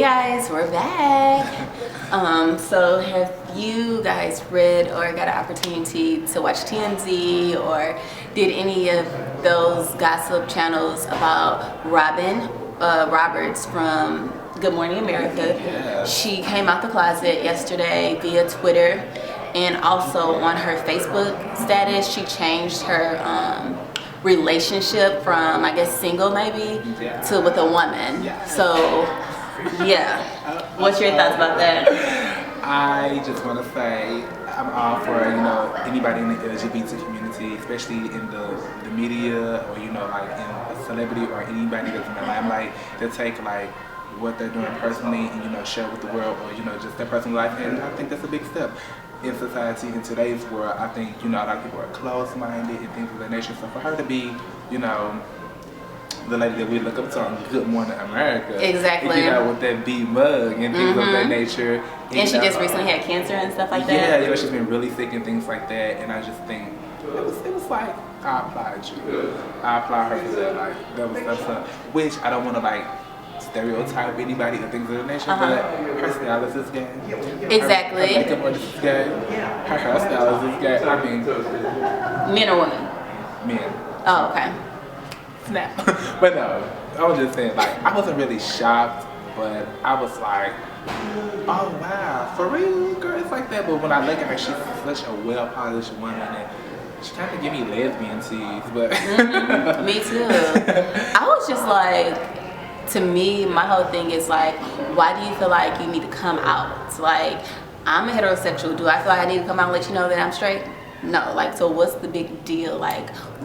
Hey guys, we're back. So have you guys read or got an opportunity to watch TMZ or did any of those gossip channels about Roberts from Good Morning America? Yeah. She came out the closet yesterday via Twitter, and also on her Facebook status she changed her relationship from, I guess, single maybe to with a woman. So yeah, what's your thoughts about that? I just want to say I'm all for, anybody in the LGBT community, especially in the media, or like in a celebrity or anybody that's in the limelight, to take like what they're doing personally and share with the world, or just their personal life. And I think that's a big step in society in today's world. I think a lot of people are closed-minded and things of that nature. So for her to be the lady that we look up to on Good Morning America, exactly, with that bee mug and things of that nature, and she just recently had cancer and stuff like that. Yeah, she's been really sick and things like that. And I just think it was like, I applaud you. I applaud her for that. Like that's which I don't want to stereotype anybody or things of that nature, but her stylist is gay. Exactly. Her makeup artist is gay. Her hairstylist is gay. I mean, men or women? Men. Oh, okay. Snap. But no, I was just saying, I wasn't really shocked, but I was like, oh wow, for real, girl, it's like that. But when I look at her, she's such a well-polished woman, and she kind of give me lesbian teeth, but me too. I was just like, to me, my whole thing is like, why do you feel like you need to come out? Like, I'm a heterosexual. Do I feel like I need to come out and let you know that I'm straight? No. So what's the big deal?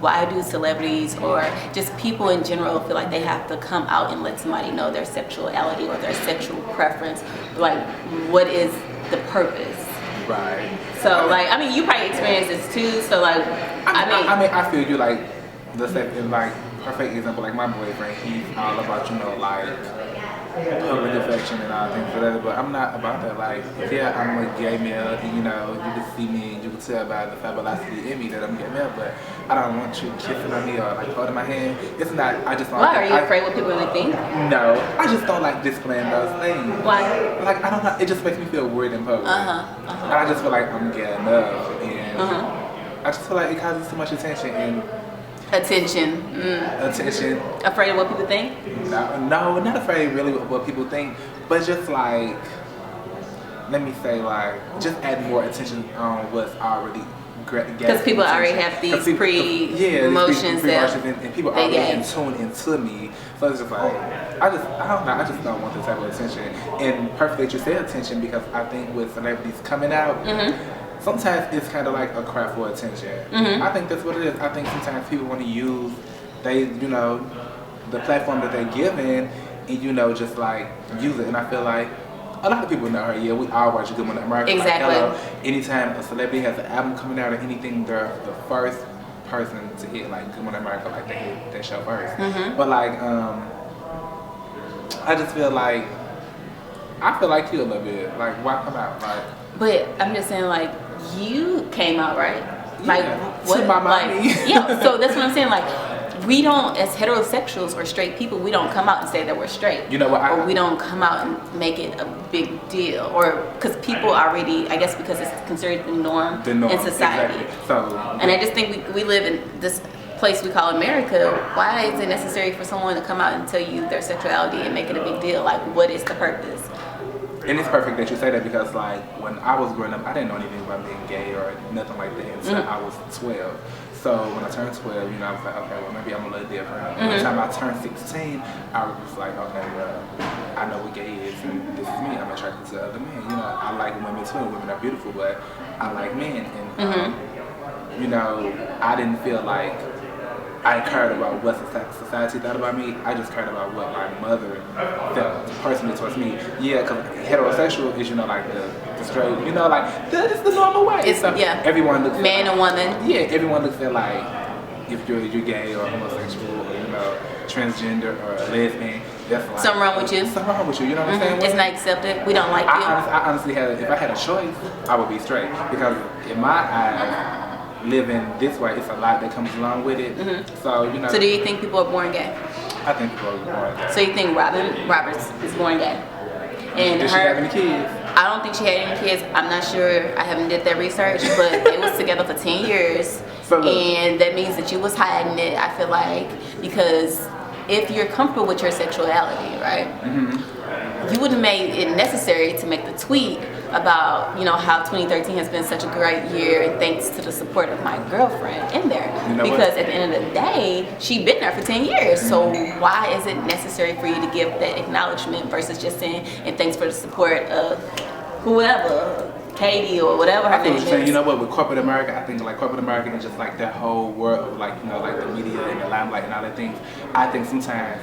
Why do celebrities or just people in general feel like they have to come out and let somebody know their sexuality or their sexual preference? What is the purpose? Right. So, you probably experienced this too. So, I feel you. The second, perfect example, my boyfriend, he's all about, public affection and all things like that, but I'm not about that. Yeah, I'm a gay male, and you can see me and you can tell by the fabulosity in me that I'm a gay male, but I don't want you kissing on me or holding my hand. It's not, I just don't. Why? Are you afraid what people really think? No, I just don't like displaying those things. Why? I don't know, it just makes me feel weird in public. And I just feel like I'm gay enough, and I just feel like it causes too much attention and attention. Attention. Afraid of what people think? No, not afraid really of what people think, but just let me say, just add more attention on what's already great. Because people already have these pre-emotions and people are already in tune into me. So it's just I don't know, I just don't want this type of attention. And perfect that you say attention, because I think with celebrities coming out, sometimes it's kind of like a cry for attention. I think that's what it is. I think sometimes people want to use the platform that they're given and just use it. And I feel like a lot of people know her. Yeah, we all watch Good Morning America. Exactly. Anytime a celebrity has an album coming out or anything, they're the first person to hit Good Morning America. They hit that show first. But I just feel I feel like you a little bit. Why come out? But I'm just saying, you came out, right? To my mommy. Yeah, so that's what I'm saying. We don't, as heterosexuals or straight people, we don't come out and say that we're straight. You know what? Or we don't come out and make it a big deal. Or because people already, I guess because it's considered the norm in society. Exactly. So, and I just think we live in this place we call America. Why is it necessary for someone to come out and tell you their sexuality and make it a big deal? What is the purpose? And it's perfect that you say that, because when I was growing up, I didn't know anything about being gay or nothing like that until I was 12. So when I turned 12, I was like, okay, well, maybe I'm a little different. By the time I turned 16, I was just like, okay, well, I know what gay is, and this is me. I'm attracted to other men. I like women too. Women are beautiful, but I like men. And I didn't feel like I cared about what society thought about me. I just cared about what my mother felt personally towards me. Yeah, because heterosexual is, the straight, that is the normal way. Everyone looks man and woman. Yeah, everyone looks at if you're gay or homosexual or, transgender or a lesbian, that's something wrong with you. Something wrong with you, you know what I'm saying? It's not accepted. We don't like you. I honestly if I had a choice, I would be straight. Because in my eyes, living this way, it's a lot that comes along with it. So So do you think people are born gay? I think people are born gay. So you think Roberts is born gay? And Did she have any kids? I don't think she had any kids. I'm not sure. I haven't did that research, but they was together for 10 years. So and that means that you was hiding it, I feel like, because if you're comfortable with your sexuality, right, you wouldn't have made it necessary to make the tweet about, you know, how 2013 has been such a great year and thanks to the support of my girlfriend in there. You know because what? at the end of the day, she'd been there for 10 years. So why is it necessary for you to give that acknowledgement versus just saying, and thanks for the support of whoever, Katie or whatever her name is. You know what, with corporate America, I think like corporate America and just like that whole world of like, you know, like the media and the limelight and all that things, I think sometimes,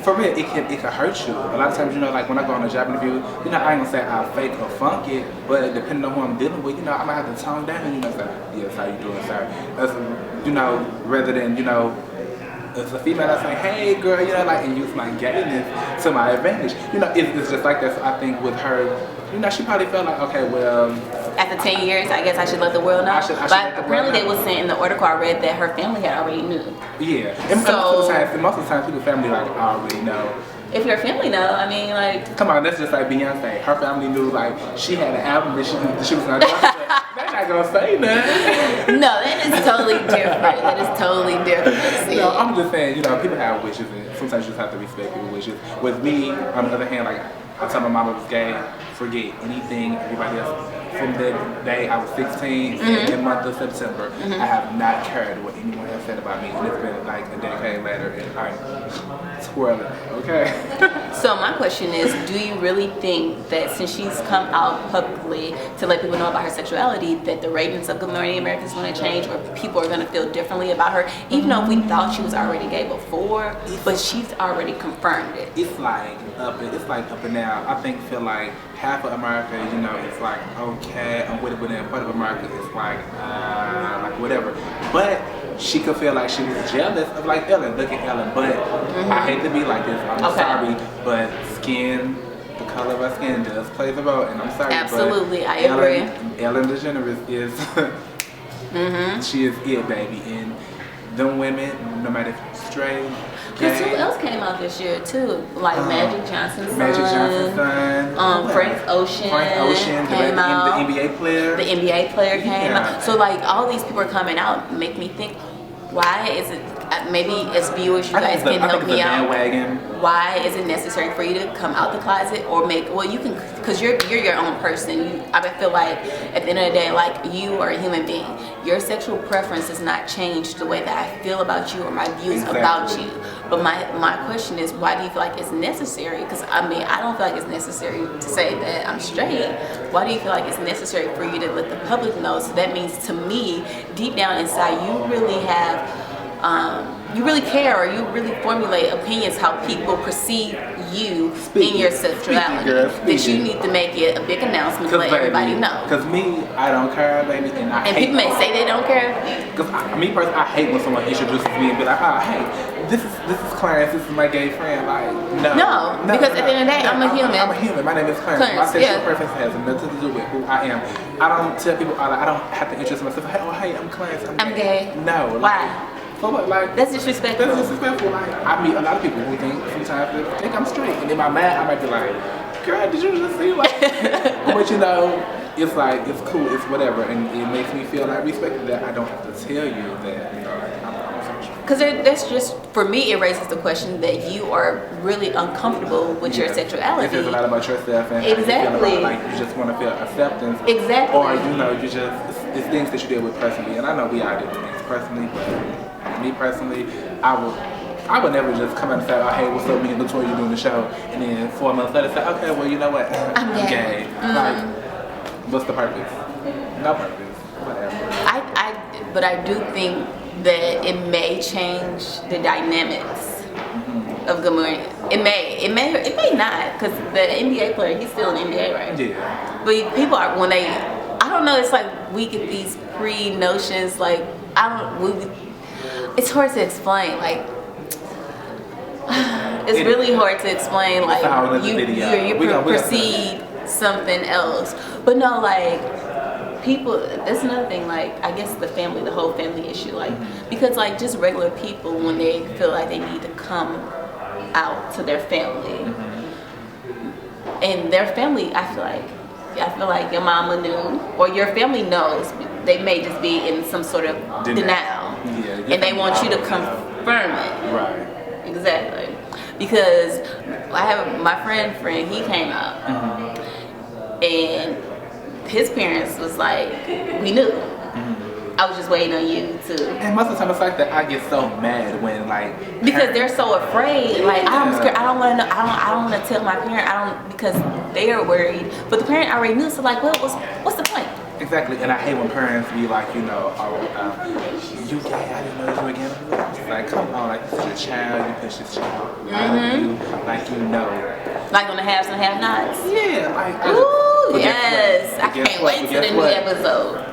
for real, it can hurt you. A lot of times, you know, like when I go on a job interview, you know, I ain't gonna say I fake or funk it, but depending on who I'm dealing with, you know, I might have to tone down, you know, say, yes, how you doing, sir? That's, you know, rather than, you know, as a female, I say, hey girl, you know, like, and use my gayness to my advantage. You know, it's just like that. So I think with her, you know, she probably felt like, okay, well, after 10 years, I guess I should let the world know. I should but apparently they was saying in the article I read that her family had already knew. Yeah, and most of the time, people's family like already know. If your family know, I mean, like, come on, that's just like Beyonce. Her family knew like she had an album that she was gonna drop. They're not gonna say nothing. No, that is totally different. That is totally different. You know, I'm just saying, you know, people have wishes, and sometimes you just have to respect people's wishes. With me, on the other hand, like I told my mama was gay, forget anything, everybody else. From the day I was 16, in the month of September, I have not cared what anyone has said about me, and it's been like a decade later, and I'm twirling. Okay. So my question is, do you really think that since she's come out publicly to let people know about her sexuality, that the ratings of Good Morning America is going to change, or people are going to feel differently about her, even though we thought she was already gay before, but she's already confirmed it? It's like up and down. I feel like half of America, you know, it's like okay, I'm with it, but then part of America is like whatever. But she could feel like she was jealous of like Ellen. Look at Ellen. But I hate to be like this. I'm sorry, but skin, the color of our skin does play the role, and I'm sorry. Absolutely, but I agree. Ellen DeGeneres is she is it, baby, and them women, no matter if you're straight. Because who else came out this year too? Like Magic Johnson's son. Frank Ocean came out. The NBA player. The NBA player came out. So like all these people are coming out, make me think, why is it? Maybe as viewers, you guys can help me out. Why is it necessary for you to come out the closet or make? Well, you can, because you're your own person. I feel like at the end of the day, like you are a human being. Your sexual preference does not change the way that I feel about you or my views about you. But my question is, why do you feel like it's necessary? Because I mean, I don't feel like it's necessary to say that I'm straight. Why do you feel like it's necessary for you to let the public know? So that means to me, deep down inside, you really have. You really care, or you really formulate opinions how people perceive you in your sexuality. That you need to make it a big announcement to let everybody know. Because me, I don't care, baby, and people may say they don't care. Because me personally, I hate when someone introduces me and be like, oh, hey, this is Clarence, this is my gay friend. Like, no, because at the end of the day, I'm a human. I'm a human. My name is Clarence. My sexual preference has nothing to do with who I am. I don't tell people, I don't have to introduce myself. Hey, I'm Clarence. I'm gay. No. Why? Like, that's disrespectful. That's disrespectful. Like, I meet a lot of people who sometimes they think I'm straight, and in my mind I might be like, girl, did you just see like? But you know, it's like it's cool, it's whatever, and it makes me feel like respected that I don't have to tell you that, you know, like, I'm homosexual. Because that's just, for me, it raises the question that you are really uncomfortable with your sexuality. It says a lot about yourself, and exactly. You like you just want to feel acceptance, exactly, or you know, you just it's things that you deal with personally, and I know we all deal with things personally, but. Me personally, I would never just come out and say, oh, hey, what's up, me and Latoya, you doing the show, and then 4 months later say, okay, well, you know what, I'm gay. Like, what's the purpose? No purpose, whatever. But I do think that it may change the dynamics of Good Morning. It may not, because the NBA player, he's still an NBA, right? Yeah. But people are, I don't know, it's like we get these pre-notions, like, it's hard to explain, like, it's really hard to explain, like, you perceive something else. But no, like, people, that's another thing, like, I guess the whole family issue, like, because, like, just regular people, when they feel like they need to come out to their family, and their family, I feel like your mama knew, or your family knows. They may just be in some sort of denial. Yeah, and they want you to confirm it. Right. Exactly. Because I have my friend, he came out. And his parents was like, we knew. I was just waiting on you to. And most of the time, it's like that. I get so mad when because they're so afraid. Like I'm scared. I don't want to know. I don't want to tell my parent. Because they are worried. But the parent already knew. So like, what's the point? Exactly. And I hate when parents be like, you know, you gay? I didn't know you were again. It's like, come on, like this is your child. You push this child. Like you know. Like on the haves and have-nots. Yeah. Ooh, yes. I can't wait till the new episode.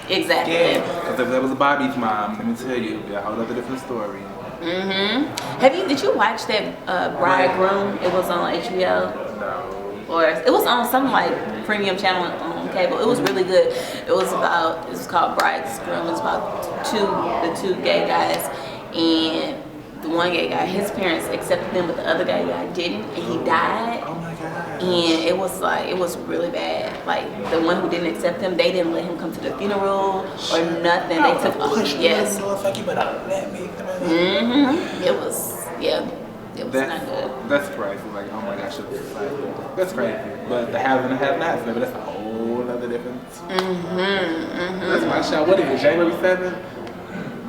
Exactly. Yeah, because if that was Bobby's mom, let me tell you, it'd be a whole other different story. Did you watch that Bridegroom? It was on HBO. No. Or it was on some like premium channel on cable. It was really good. It was called Bridegroom. It was about the two gay guys, and the one gay guy, his parents accepted him, but the other gay guy didn't, and he died. Oh my God. And it was really bad. Like the one who didn't accept him, they didn't let him come to the funeral or nothing. They took yes. It was not good. That's crazy. Like, oh my gosh, that's crazy. But the have and the have nots, but that's a whole other difference. That's my show. What is it? January 7th?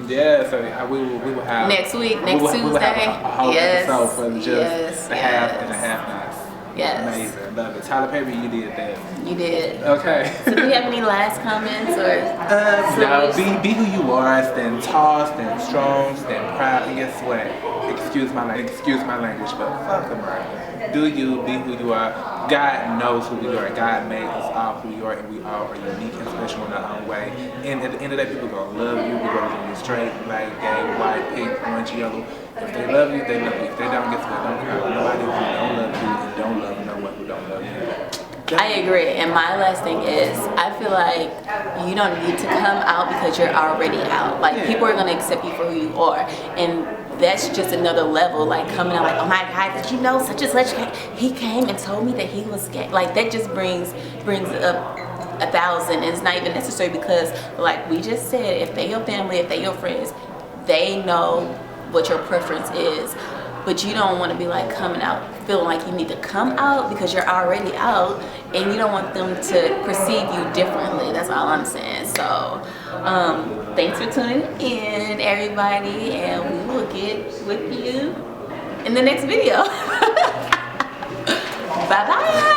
Yeah, so we will have next week, next Tuesday. We will have a whole episode for just the have and the have nots. Yes. Amazing. Love it. Tyler Perry, you did that. You did. Okay. So do you have any last comments or? No, be who you are. Stand tall, stand strong, stand proud. And guess what? Excuse my language, but fuck America. Do you, be who you are. God knows who we are. God made us all who we are, and we all are unique and special in our own way. And at the end of the day, people are gonna love you. People are gonna be straight, black, gay, white, pink, orange, yellow. If they love you, they love you. If they don't, guess what? Don't cry. Nobody who don't love you and don't love you know what who don't love you. I agree. And my last thing is, I feel like you don't need to come out because you're already out. Like people are gonna accept you for who you are, and that's just another level. Like coming out, like, oh my God, did you know such and such? He came and told me that he was gay. Like that just brings up 1,000. And it's not even necessary because, like we just said, if they your family, if they your friends, they know what your preference is. But you don't want to be like coming out feeling like you need to come out because you're already out, and you don't want them to perceive you differently. That's all I'm saying. So thanks for tuning in, everybody, and we will get with you in the next video. Bye bye.